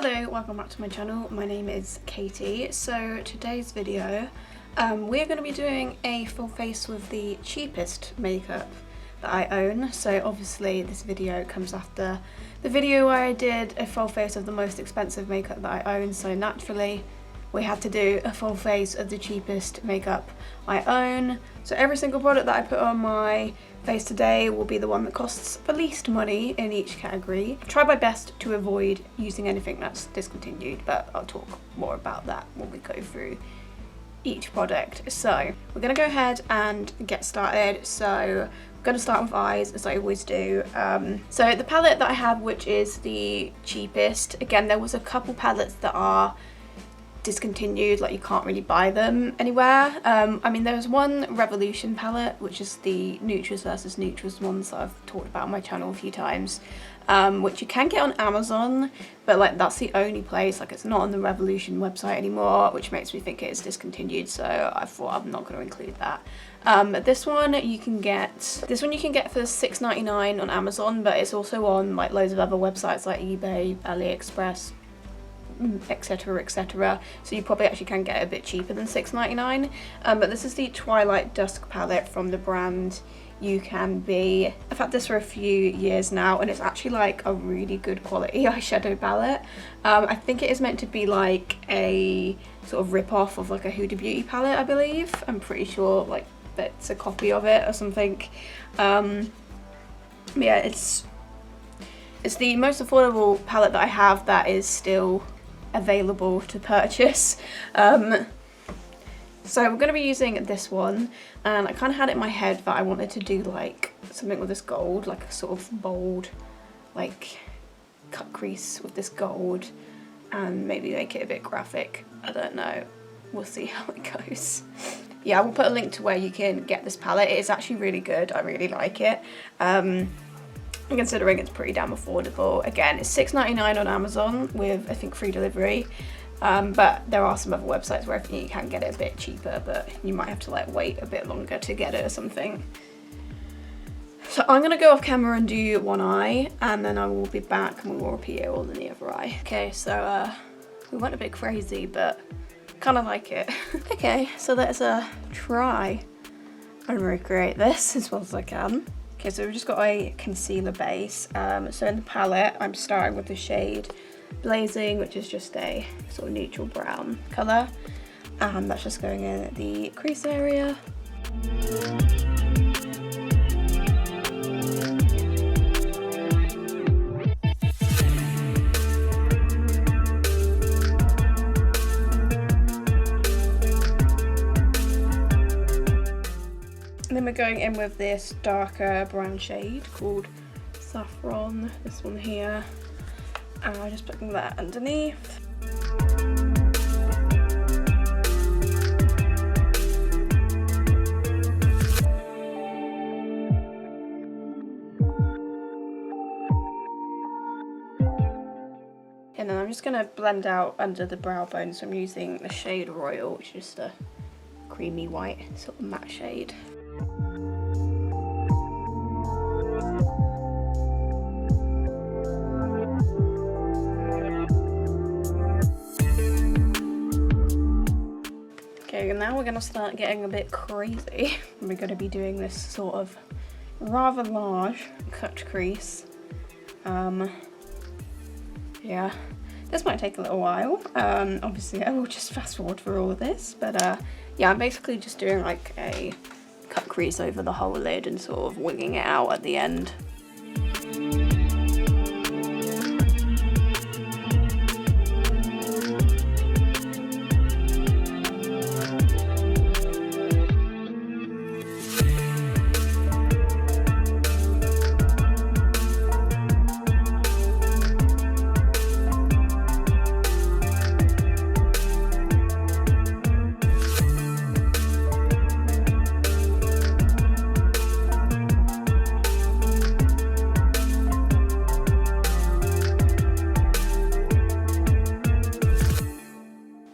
Hello, welcome back to my channel. My name is Katie. So today's video, we're going to be doing a full face with the cheapest makeup that I own. So obviously this video comes after the video where I did a full face of the most expensive makeup that I own. So naturally we had to do a full face of the cheapest makeup I own. So every single product that I put on my face today will be the one that costs the least money in each category. I try my best to avoid using anything that's discontinued, but I'll talk more about that when we go through each product. So we're gonna go ahead and get started. So I'm gonna start with eyes, as I always do. So the palette that I have, which is the cheapest, again, there was a couple palettes that are discontinued, like you can't really buy them anywhere. I mean, there's one Revolution palette, which is the Neutrals versus Neutrals ones that I've talked about on my channel a few times, which you can get on Amazon, but like that's the only place, like it's not on the Revolution website anymore, which makes me think it is discontinued, so I thought I'm not going to include that. This one you can get for $6.99 on Amazon, but it's also on like loads of other websites like eBay, AliExpress, etc, etc, so you probably actually can get it a bit cheaper than $6.99. But this is the Twilight Dusk palette from the brand You Can Be. I've had this for a few years now and it's actually like a really good quality eyeshadow palette. I think it is meant to be like a sort of rip-off of like a Huda Beauty palette, I believe. I'm pretty sure like that's a copy of it or something. Yeah, it's the most affordable palette that I have that is still available to purchase. So we're going to be using this one, and I kind of had it in my head that I wanted to do like something with this gold, like a sort of bold like cut crease with this gold, and maybe make it a bit graphic. I don't know, we'll see how it goes. Yeah, I will put a link to where you can get this palette. It is actually really good, I really like it. Considering it's pretty damn affordable. Again, it's $6.99 on Amazon with I think free delivery, but there are some other websites where I think you can get it a bit cheaper, but you might have to like wait a bit longer to get it or something. So I'm gonna go off camera and do one eye, and then I will be back and we will repeat it all in the other eye. Okay, so we went a bit crazy, but kind of like it. Okay, so let's try and recreate this as well as I can. Okay, so we've just got a concealer base. So in the palette, I'm starting with the shade Blazing, which is just a sort of neutral brown colour. And that's just going in at the crease area. And then we're going in with this darker brown shade called Saffron, this one here, and I'm just putting that underneath. And then I'm just going to blend out under the brow bone, so I'm using the shade Royal, which is just a creamy white sort of matte shade. Okay, and now we're going to start getting a bit crazy. We're going to be doing this sort of rather large cut crease. Yeah, this might take a little while. Obviously I will just fast forward for all of this, but yeah, I'm basically just doing like a cut crease over the whole lid and sort of winging it out at the end.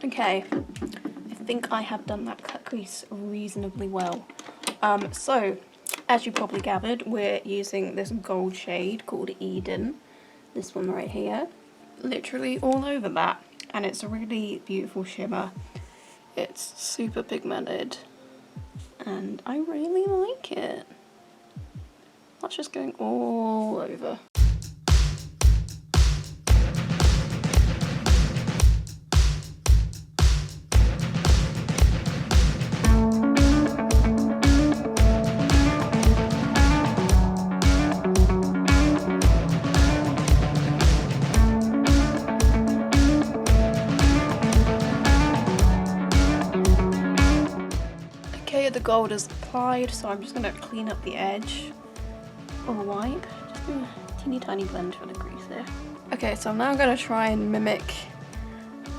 Okay, I think I have done that cut crease reasonably well. So, as you probably gathered, we're using this gold shade called Eden, this one right here. literally all over that, and it's a really beautiful shimmer. It's super pigmented and I really like it. That's just going all over. Okay, the gold is applied, so I'm just going to clean up the edge of a wipe. Just a teeny tiny blend for the grease there. Okay, so I'm now going to try and mimic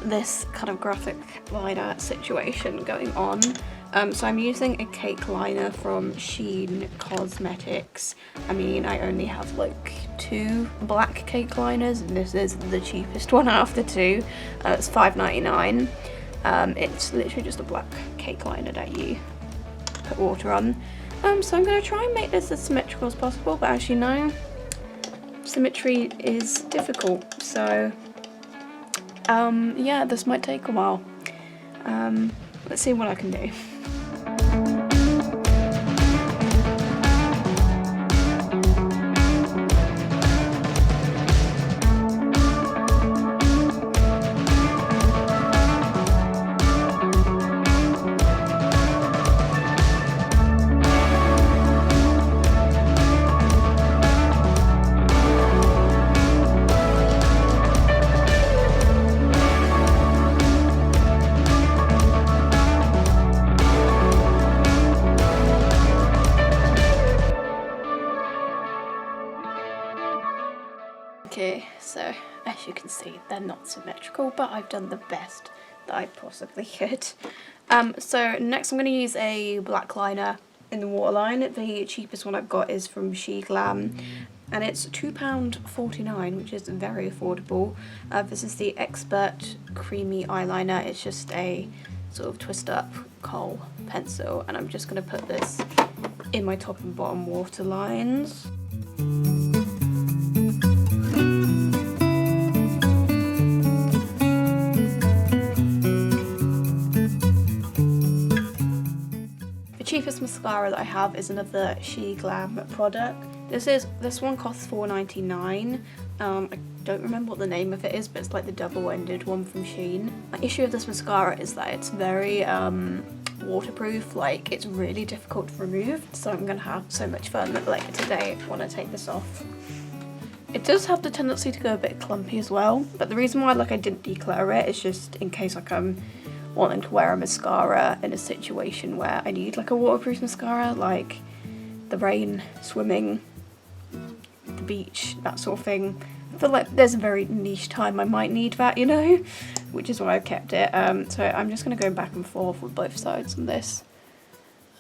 this kind of graphic liner situation going on. So I'm using a cake liner from Sheen Cosmetics. I mean, I only have like 2 black cake liners, and this is the cheapest one out of the 2. It's $5.99. It's literally just a black cake liner that you put water on. So I'm going to try and make this as symmetrical as possible, but as you know, symmetry is difficult, so yeah, this might take a while. Let's see what I can do. Okay, so as you can see, they're not symmetrical, but I've done the best that I possibly could. So next I'm going to use a black liner in the waterline. The cheapest one I've got is from She Glam, and it's £2.49, which is very affordable. This is the Expert Creamy Eyeliner. It's just a sort of twist up kohl pencil, and I'm just going to put this in my top and bottom waterlines. Cheapest mascara that I have is another She Glam product. This one costs $4.99. I don't remember what the name of it is, but it's like the double-ended one from Shein. My issue with this mascara is that it's very waterproof, like it's really difficult to remove, so I'm gonna have so much fun later today when I take this off. It does have the tendency to go a bit clumpy as well, but the reason why I didn't declutter it is just in case I'm wanting to wear a mascara in a situation where I need like a waterproof mascara, like the rain, swimming, the beach, that sort of thing. I feel like there's a very niche time I might need that, you know, which is why I've kept it. So I'm just going to go back and forth with both sides on this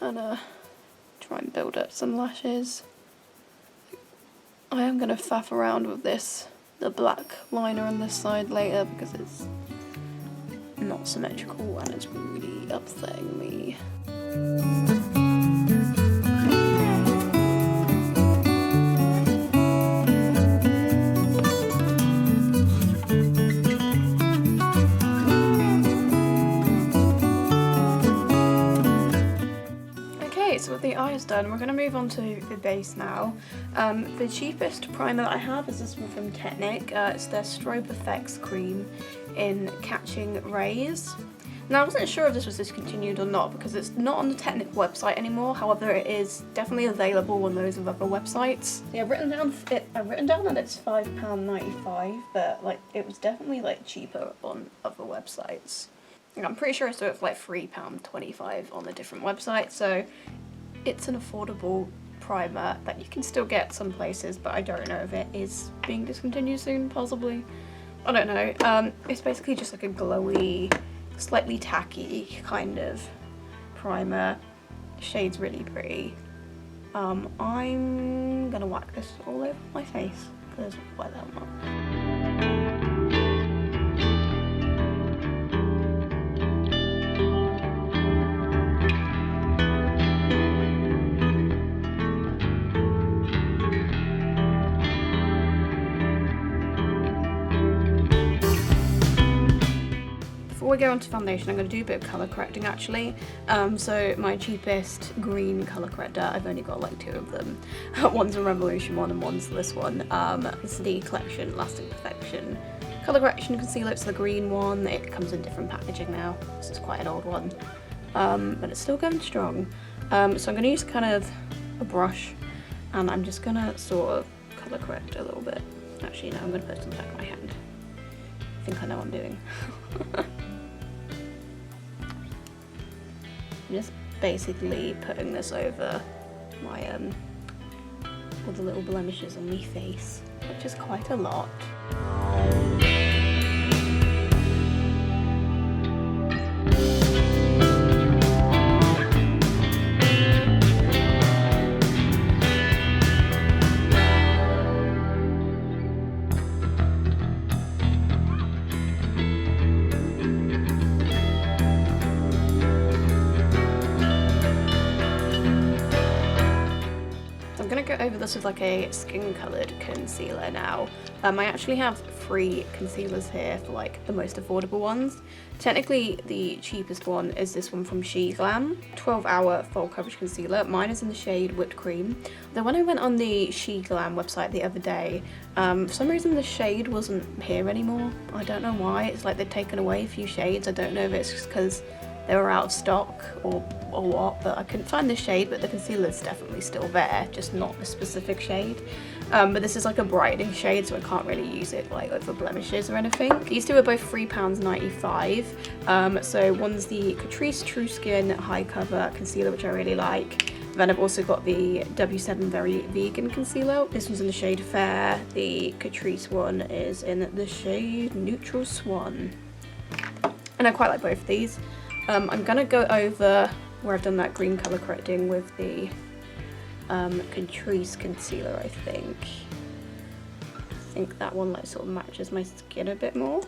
and try and build up some lashes. I am going to faff around with the black liner on this side later because it's not symmetrical and it's really upsetting me. Okay, so with the eyes done, we're going to move on to the base now. The cheapest primer that I have is this one from Technic. It's their Strobe Effects Cream in Catching Rays. Now I wasn't sure if this was discontinued or not because it's not on the Technic website anymore, however it is definitely available on those of other websites. Yeah, I've written down that it's £5.95, but like it was definitely like cheaper on other websites. I'm pretty sure it's like £3.25 on a different website, so it's an affordable primer that you can still get some places, but I don't know if it is being discontinued soon, possibly. I don't know. It's basically just like a glowy, slightly tacky kind of primer. The shade's really pretty. I'm gonna whack this all over my face because why the hell not? before we go on to foundation, I'm going to do a bit of colour correcting actually. So my cheapest green colour corrector, I've only got like 2 of them. One's a Revolution one and one's this one. It's the Collection Lasting Perfection colour correction concealer. It's the green one. It comes in different packaging now. This is quite an old one, but it's still going strong. So I'm going to use kind of a brush, and I'm just going to sort of colour correct a little bit. Actually no, I'm going to put it on the back of my hand. I think I know what I'm doing. I'm just basically putting this over my all the little blemishes on my face, which is quite a lot. I'm going to go over this with like a skin coloured concealer now. I actually have 3 concealers here for like the most affordable ones. Technically the cheapest one is this one from She Glam, 12-hour full coverage concealer. Mine is in the shade Whipped Cream. Though when I went on the She Glam website the other day, for some reason the shade wasn't here anymore. I don't know why. It's like they've taken away a few shades. I don't know if it's just because they were out of stock or what, but I couldn't find the shade, but the concealer is definitely still there, just not the specific shade. But this is like a brightening shade, so I can't really use it like over blemishes or anything. These two are both £3.95. So one's the Catrice True Skin High Cover Concealer, which I really like. Then I've also got the W7 Very Vegan Concealer. This one's in the shade Fair. The Catrice one is in the shade Neutral Swan. And I quite like both of these. I'm going to go over where I've done that green colour correcting with the Catrice concealer, I think. That one like sort of matches my skin a bit more.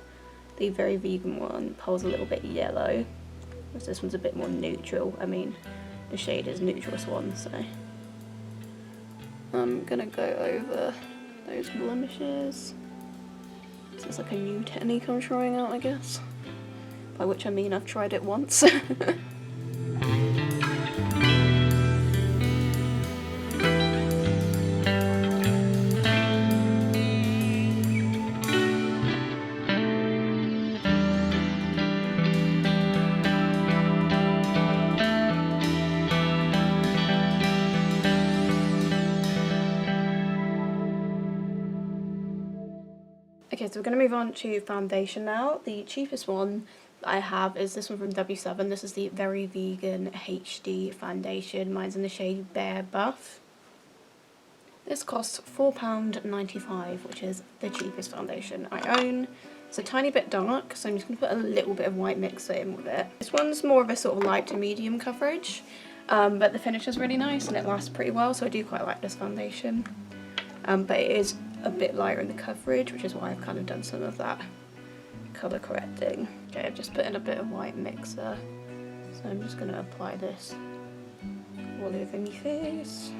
The Very Vegan one pulls a little bit yellow, whereas this one's a bit more neutral. I mean, the shade is Neutral Swan, so I'm going to go over those blemishes. This is like a new technique I'm trying out, I guess. By which I mean I've tried it once. Okay, so we're going to move on to foundation now. The cheapest one that I have is this one from W7. This is the Very Vegan HD foundation. Mine's in the shade Bare Buff. This costs £4.95, which is the cheapest foundation I own. It's a tiny bit dark, so I'm just going to put a little bit of white mixer in with it. This one's more of a sort of light to medium coverage, but the finish is really nice and it lasts pretty well, so I do quite like this foundation. But it is a bit lighter in the coverage, which is why I've kind of done some of that colour correcting. Okay, I've just put in a bit of white mixer, so I'm just going to apply this all over my face.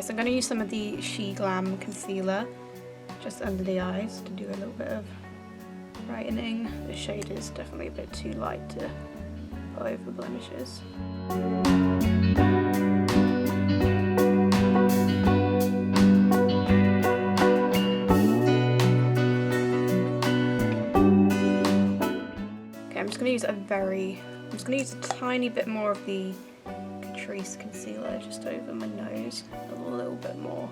So I'm going to use some of the She Glam concealer just under the eyes to do a little bit of brightening. The shade is definitely a bit too light to go over blemishes. Okay, I'm just going to use a tiny bit more of the Catrice concealer just over my nose, a little bit more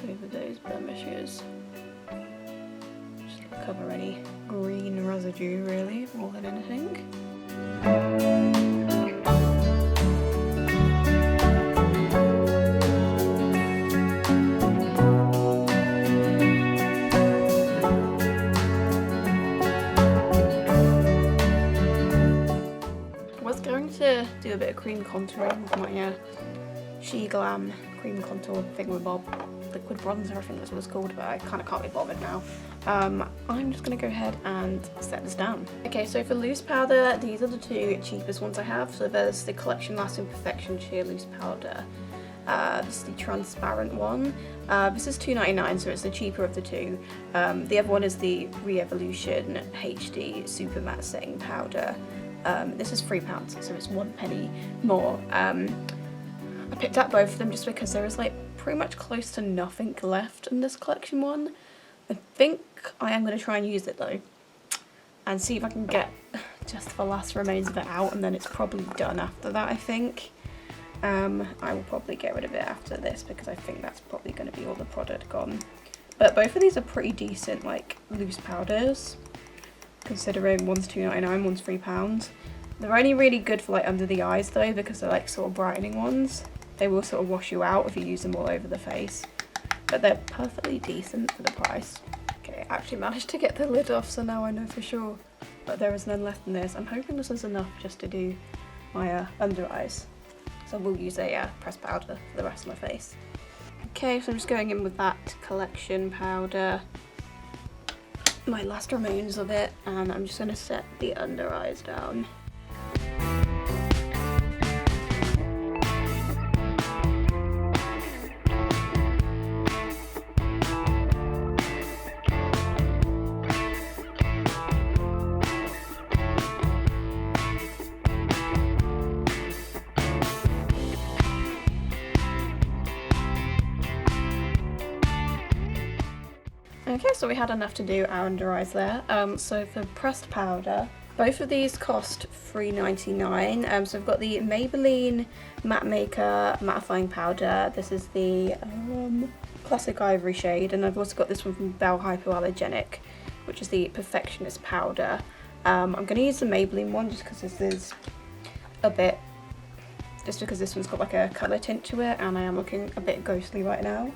over those blemishes, just to cover any green residue really, more than anything. To do a bit of cream contouring with my She Glam cream contour thingamabob, liquid bronzer I think that's what it's called, but I kind of can't be bothered now. I'm just going to go ahead and set this down. Okay, so for loose powder, these are the two cheapest ones I have. So there's the Collection Lasting Perfection Sheer Loose Powder. This is the transparent one. This is $2.99, so it's the cheaper of the two. The other one is the Re-Evolution HD Super Matte Setting Powder. This is £3, so it's 1 penny more. I picked up both of them just because there is like pretty much close to nothing left in this collection one. I think I am going to try and use it though, and see if I can get just the last remains of it out, and then it's probably done after that, I think. I will probably get rid of it after this because I think that's probably going to be all the product gone. But both of these are pretty decent, like, loose powders, considering one's $2.99, one's £3. They're only really good for like under the eyes though, because they're like sort of brightening ones. They will sort of wash you out if you use them all over the face, but they're perfectly decent for the price. Okay, I actually managed to get the lid off, so now I know for sure, but there is none left in this. I'm hoping this is enough just to do my under eyes. So we'll use a pressed powder for the rest of my face. Okay, so I'm just going in with that collection powder, my last remains of it, and I'm just going to set the under eyes down. Okay, so we had enough to do our under eyes there. So for pressed powder, both of these cost $3.99. So we've got the Maybelline Matte Maker Mattifying Powder. This is the Classic Ivory shade, and I've also got this one from Belle Hypoallergenic, which is the Perfectionist Powder. I'm going to use the Maybelline one just because this is a bit, just because this one's got like a colour tint to it, and I am looking a bit ghostly right now.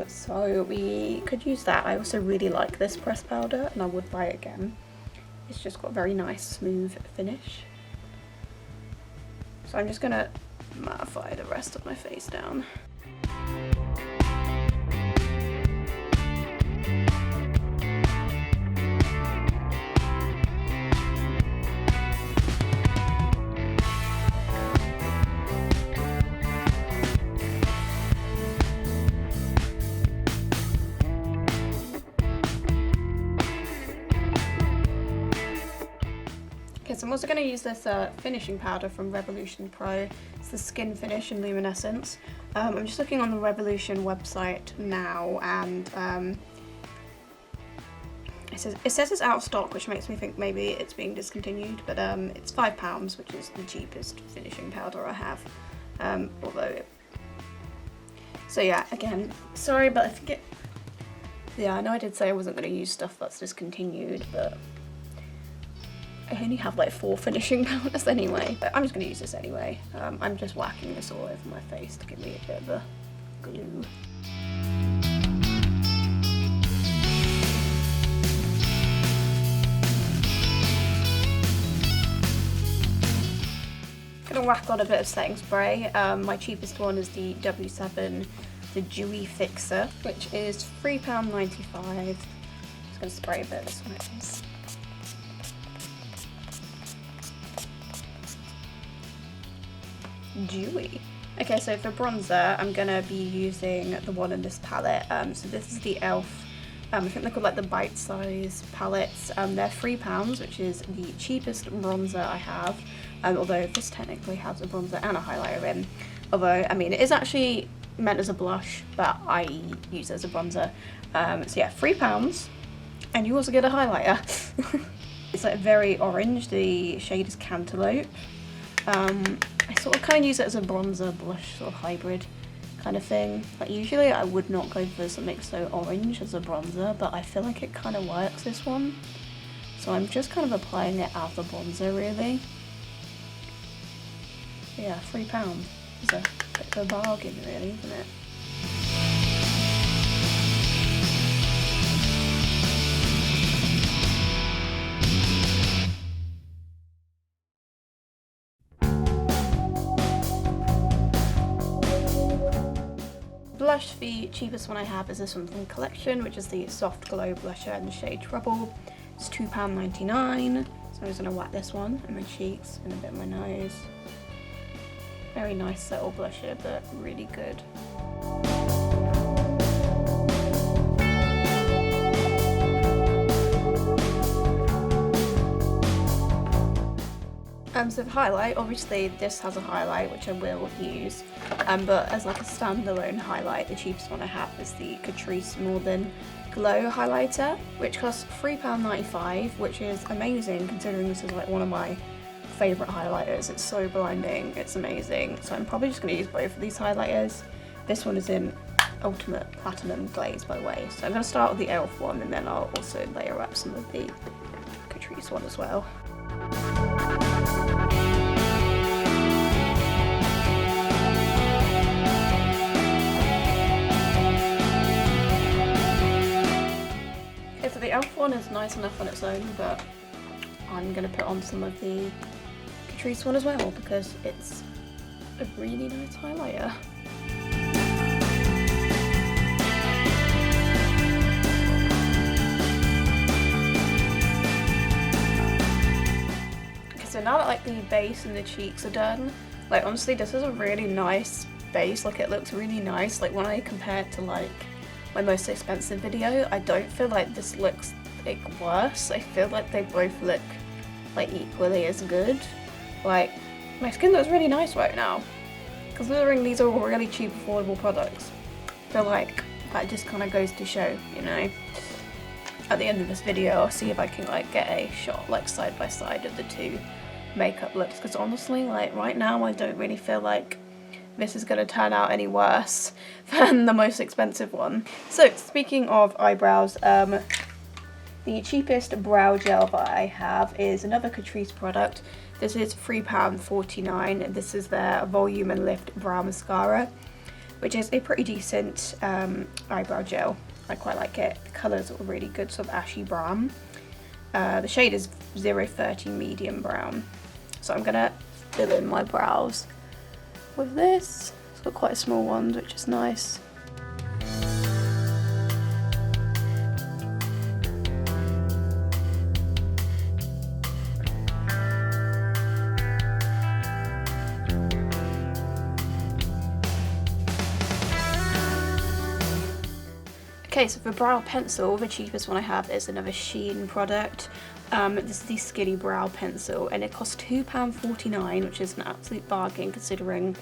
So we could use that. I also really like this pressed powder and I would buy it again. It's just got a very nice smooth finish. So I'm just gonna mattify the rest of my face down. Okay, so I'm also going to use this finishing powder from Revolution Pro. It's the Skin Finish in Luminescence. I'm just looking on the Revolution website now, and it says it's out of stock, which makes me think maybe it's being discontinued, but it's £5, which is the cheapest finishing powder I have. So yeah, again, sorry, but I think it... Yeah, I know I did say I wasn't going to use stuff that's discontinued, but I only have like 4 finishing powders anyway. But I'm just going to use this anyway. I'm just whacking this all over my face to give me a bit of a glue. I'm gonna whack on a bit of setting spray. My cheapest one is the W7, the Dewy Fixer, which is £3.95. Just gonna spray a bit this way. Dewy. Okay, so for bronzer, I'm gonna be using the one in this palette. So this is the e.l.f. I think they're called like the bite-size palettes. They're £3, which is the cheapest bronzer I have. Although this technically has a bronzer and a highlighter in. Although, I mean, it is actually meant as a blush, but I use it as a bronzer. So yeah, £3, and you also get a highlighter. It's like very orange. The shade is Cantaloupe. I sort of kind of use it as a bronzer blush sort of hybrid kind of thing. Like usually I would not go for something so orange as a bronzer, but I feel like it kind of works this one. So I'm just kind of applying it as the bronzer really. Yeah, £3 is a bit of a bargain really, isn't it? blush, the cheapest one I have is this one from Collection, which is the Soft Glow Blusher in the shade Trouble. It's £2.99, so I'm just going to whack this one in my cheeks and a bit of my nose. Very nice subtle blusher, but really good. So the highlight, obviously this has a highlight which I will use, but as like a standalone highlight, the cheapest one I have is the Catrice Northern Glow highlighter, which costs £3.95, which is amazing considering this is like one of my favourite highlighters. It's so blinding, it's amazing. So I'm probably just going to use both of these highlighters. This one is in Ultimate Platinum Glaze, by the way. So I'm going to start with the e.l.f. one, and then I'll also layer up some of the Catrice one as well. Okay, so the e.l.f. one is nice enough on its own, but I'm going to put on some of the Catrice one as well because it's a really nice highlighter. So now that like the base and the cheeks are done, like honestly this is a really nice base, like it looks really nice. Like when I compare it to like my most expensive video, I don't feel like this looks like worse. I feel like they both look like equally as good. Like my skin looks really nice right now, considering these are all really cheap affordable products. I feel like that just kind of goes to show, you know. At the end of this video I'll see if I can like get a shot like side by side of the two makeup looks, because honestly like right now I don't really feel like this is going to turn out any worse than the most expensive one. So speaking of eyebrows, the cheapest brow gel that I have is another Catrice product. This is £3.49. This is their Volume and Lift Brow Mascara, which is a pretty decent eyebrow gel. I quite like it. The colours are really good, sort of ashy brown. The shade is 030 medium brown. So I'm gonna fill in my brows with this. It's got quite small ones, which is nice. Okay, so for brow pencil, the cheapest one I have is another Shein product. This is the Skinny Brow Pencil, and it costs £2.49, which is an absolute bargain considering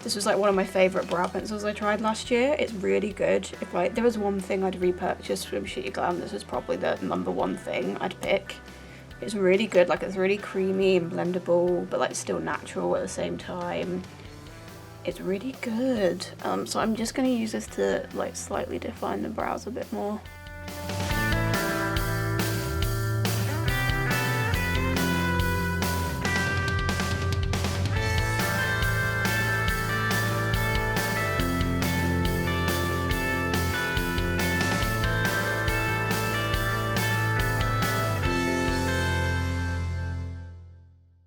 this was like one of my favourite brow pencils I tried last year. It's really good. If like there was one thing I'd repurchase from Shein Glam, this is probably the #1 thing I'd pick. It's really good, like it's really creamy and blendable, but like still natural at the same time. It's really good. So I'm just going to use this to like slightly define the brows a bit more.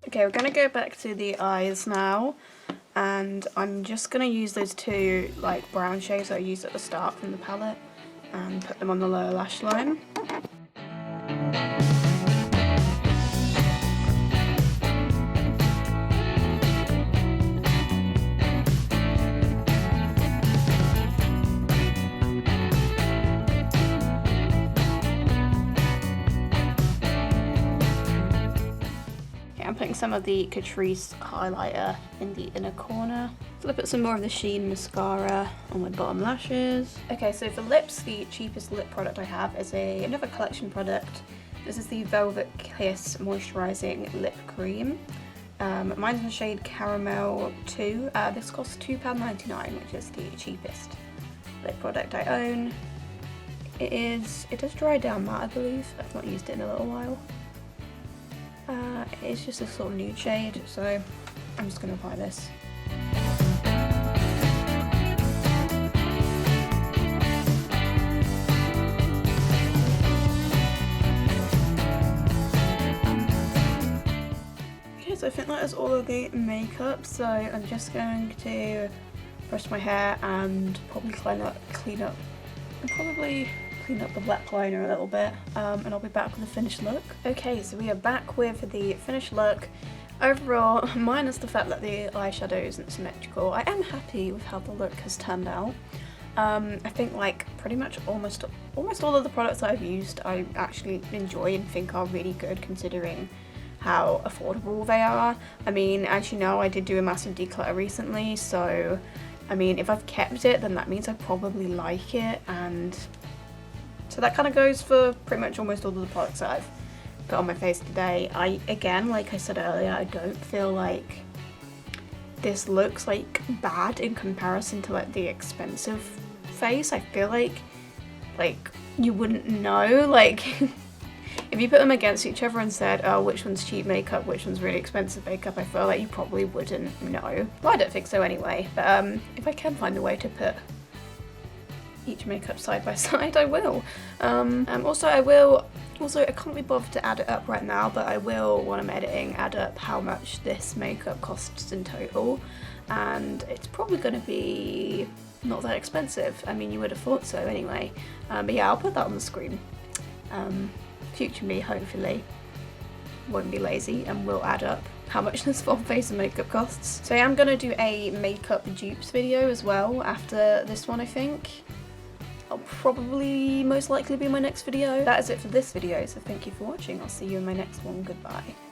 Okay, we're going to go back to the eyes now, and I'm just going to use those two like brown shades that I used at the start from the palette and put them on the lower lash line. I'm putting some of the Catrice highlighter in the inner corner. So I'll put some more of the Shein mascara on my bottom lashes. Okay, so for lips, the cheapest lip product I have is another Collection product. This is the Velvet Kiss Moisturising Lip Cream. Mine's in the shade Caramel 2. This costs £2.99, which is the cheapest lip product I own. It does dry down matte, I believe. I've not used it in a little while. It's just a sort of nude shade, so I'm just going to apply this. Okay, so I think that is all of the makeup, so I'm just going to brush my hair and probably clean up the black liner a little bit, and I'll be back with the finished look. Okay, so we are back with the finished look. Overall, minus the fact that the eyeshadow isn't symmetrical, I am happy with how the look has turned out. I think like pretty much almost all of the products that I've used I actually enjoy and think are really good considering how affordable they are. I mean, as you know, I did do a massive declutter recently, so I mean, if I've kept it, then that means I probably like it, and so that kind of goes for pretty much almost all of the products that I've put on my face today. Again, like I said earlier, I don't feel like this looks like bad in comparison to like the expensive face. I feel like you wouldn't know, like if you put them against each other and said, oh, which one's cheap makeup, which one's really expensive makeup, I feel like you probably wouldn't know. Well, I don't think so anyway, but if I can find a way to put each makeup side by side, I will. Also, I can't be bothered to add it up right now, but I will, when I'm editing, add up how much this makeup costs in total, and it's probably going to be not that expensive. I mean, you would have thought so anyway, but yeah, I'll put that on the screen. Future me, hopefully, won't be lazy and will add up how much this full face of makeup costs. So I am going to do a makeup dupes video as well after this one, I think. I'll probably most likely be my next video. That is it for this video, so thank you for watching. I'll see you in my next one. Goodbye.